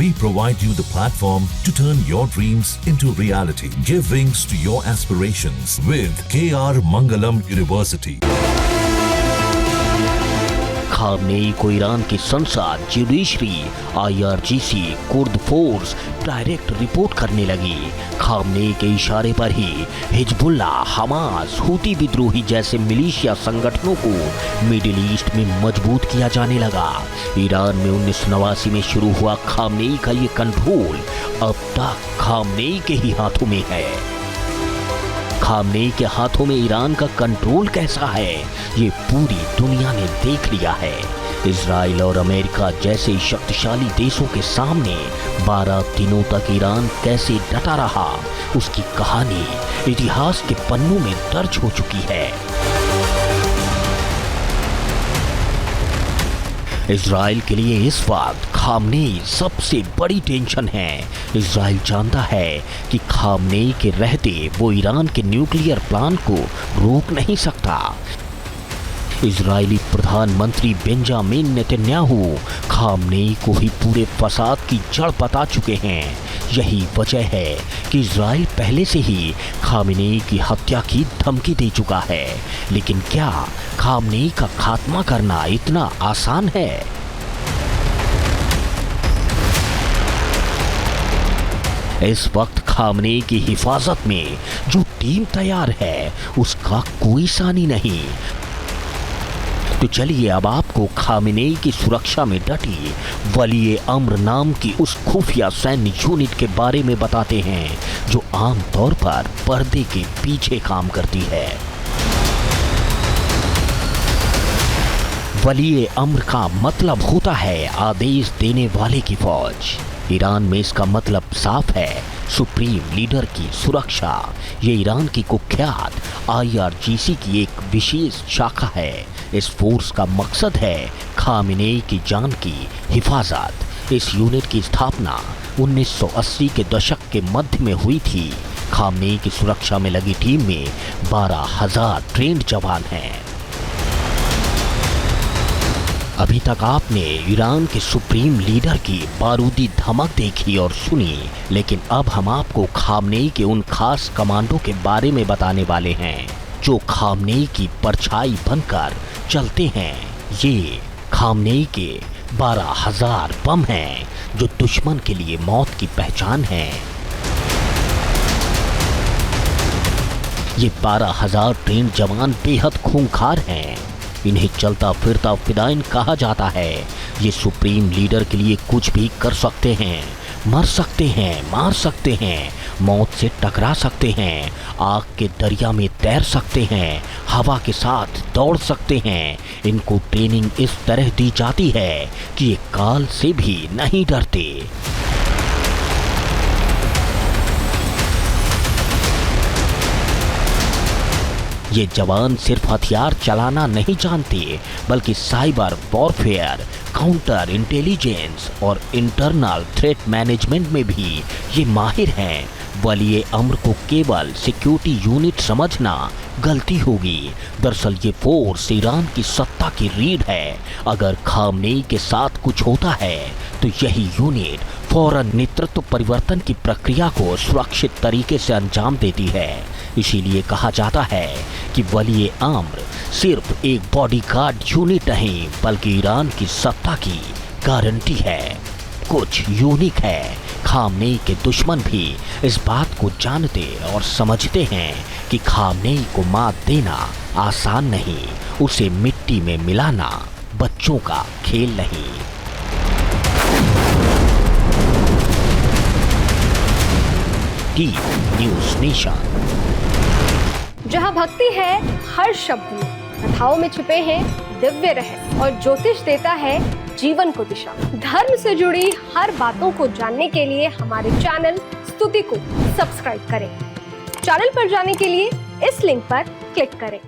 We provide you the platform to turn your dreams into reality. Give wings to your aspirations with KR Mangalam University. Khamenei को Iran की संसद, judiciary, IRGC, Kurd force direct report करने लगी। Khamenei के इशारे पर ही Hezbollah, Hamas, Houthi विद्रोही जैसे मिलिशिया संगठनों को मिडिल ईस्ट में मजबूत किया जाने लगा। ईरान में 1989 में शुरू हुआ खामनेई का ये कंट्रोल अब तक खामनेई के ही हाथों में है। खामनेई के हाथों में ईरान का कंट्रोल कैसा है, ये पूरी दुनिया ने देख लिया है। इजराइल और अमेरिका जैसे शक्तिशाली देशों के सामने 12 दिनों तक ईरान कैसे डटा रहा, उसकी कहानी इतिहास के पन्नों में दर्ज हो चुकी है। इजराइल के लिए इस वक्त खामनेई सबसे बड़ी टेंशन है। इजराइल जानता है कि खामनेई के रहते वो ईरान के न्यूक्लियर प्लान को रोक नहीं सकता। इजरायली प्रधानमंत्री बेंजामिन नेतन्याहू खामनेई को ही पूरे फसाद की जड़ बता चुके हैं। यही वजह है कि इजराइल पहले से ही खामनेई की हत्या की धमकी दे चुका है। लेकिन क्या खामनेई का खात्मा करना इतना आसान है? इस वक्त खामनेई की हिफाजत में जो टीम तैयार है उसका कोई सानी नहीं। तो चलिए अब आपको खामनेई की सुरक्षा में डटी वली अम्र नाम की उस खुफिया सैन्य यूनिट के बारे में बताते हैं जो आमतौर पर पर्दे के पीछे काम करती है। वली अम्र का मतलब होता है आदेश देने वाले की फौज। ईरान में इसका मतलब साफ है, सुप्रीम लीडर की सुरक्षा। ये ईरान की कुख्यात IRGC की एक विशेष शाखा है। इस फोर्स का मकसद है खामनेई की जान की हिफाजत। इस यूनिट की स्थापना 1980 के दशक के मध्य में हुई थी। खामनेई की सुरक्षा में लगी टीम में 12,000 ट्रेंड जवान हैं। अभी तक आपने ईरान के सुप्रीम लीडर की बारूदी धमक देखी और सुनी, लेकिन अब हम आपको खामनेई के उन खास कमांडो के बारे में बताने वाले हैं जो खामनेई की परछाई बनकर चलते हैं। ये खामनेई के 12,000 बम हैं जो दुश्मन के लिए मौत की पहचान है। ये 12,000 ट्रेन जवान बेहद खूंखार हैं। इन्हें चलता फिरता फिदाइन कहा जाता है। ये सुप्रीम लीडर के लिए कुछ भी कर सकते हैं, मर सकते हैं, मार सकते हैं, मौत से टकरा सकते हैं, आग के दरिया में तैर सकते हैं, हवा के साथ दौड़ सकते हैं। इनको ट्रेनिंग इस तरह दी जाती है कि ये काल से भी नहीं डरते। ये जवान सिर्फ हथियार चलाना नहीं जानते, बल्कि साइबर वॉरफेयर, काउंटर इंटेलिजेंस और इंटरनल थ्रेट मैनेजमेंट में भी ये माहिर हैं। वली अम्र को केवल सिक्योरिटी यूनिट समझना गलती होगी। दरअसल ये फोर्स ईरान की सत्ता की रीढ़ है। अगर खामनेई के साथ कुछ होता है तो यही यूनिट फौरन नेतृत्व परिवर्तन की प्रक्रिया को सुरक्षित तरीके से अंजाम देती है। इसीलिए कहा जाता है कि वली अम्र सिर्फ एक बॉडीगार्ड यूनिट नहीं, बल्कि ईरान की सत्ता की गारंटी है। कुछ यूनिक है। खामनेई के दुश्मन भी इस बात को जानते और समझते हैं कि खामनेई को मात देना आसान नहीं, उसे मिट्टी में मिलाना बच्चों का खेल नहीं। News nation. जहां भक्ति है हर शब्द में, कथाओं में छुपे हैं दिव्य रहस्य और ज्योतिष देता है जीवन को दिशा। धर्म से जुड़ी हर बातों को जानने के लिए हमारे चैनल स्तुति को सब्सक्राइब करें। चैनल पर जाने के लिए इस लिंक पर क्लिक करें।